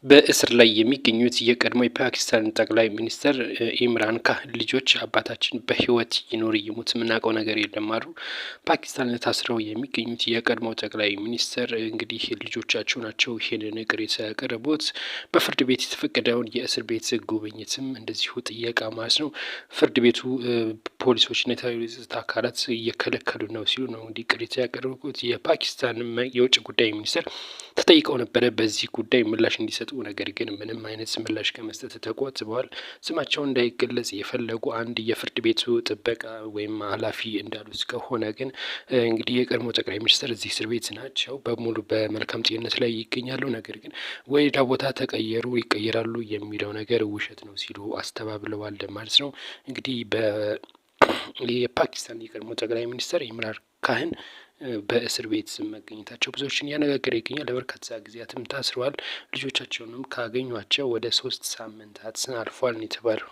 በእስር ላይ የሚገኙት የቀድሞ የፓኪስታን ጠቅላይ ሚኒስትር ኢምራን ካህን ልጆች አባታችን በህይወት ይኖር ይሙት የምናውቀው ነገር የለም አሉ። ፓኪስታን ታስረው የሚገኙት የቀድሞ ጠቅላይ ሚኒስትር እንግዲህ ልጆቻቸው ናቸው ይሄንን ቅሬታ ያቀረቡት። በፍርድ ቤት የተፈቀደውን የእስር ቤት ጉብኝትም እንደዚሁ ጥየቃ ማለት ነው ፍርድ ቤቱ ፖሊሶችና የተለያዩ የጸጥታ አካላት እየከለከሉ ነው ሲሉ ነው እንዲህ ቅሬታ ያቀረቡት። የፓኪስታን የውጭ ጉዳይ ሚኒስትር ተጠይቀው ነበረ በዚህ ጉዳይ ምላሽ እንዲሰጡ፣ ነገር ግን ምንም አይነት ምላሽ ከመስጠት ተቆጥበዋል። ስማቸው እንዳይገለጽ የፈለጉ አንድ የፍርድ ቤቱ ጥበቃ ወይም ኃላፊ እንዳሉት ከሆነ ግን እንግዲህ የቀድሞ ጠቅላይ ሚኒስትር እዚህ እስር ቤት ናቸው፣ በሙሉ በመልካም ጤንነት ላይ ይገኛሉ። ነገር ግን ወደ ቦታ ይቀየራሉ የሚለው ነገር ውሸት ነው ሲሉ አስተባብለዋል ማለት ነው። እንግዲህ የፓኪስታን የቀድሞ ጠቅላይ ሚኒስትር ኢምራን ካህን በእስር ቤት መገኘታቸው ብዙዎችን እያነጋገረ ይገኛል። ለበርካታ ጊዜያትም ታስረዋል። ልጆቻቸውንም ካገኟቸው ወደ 3 ሳምንታት አልፏል የተባለው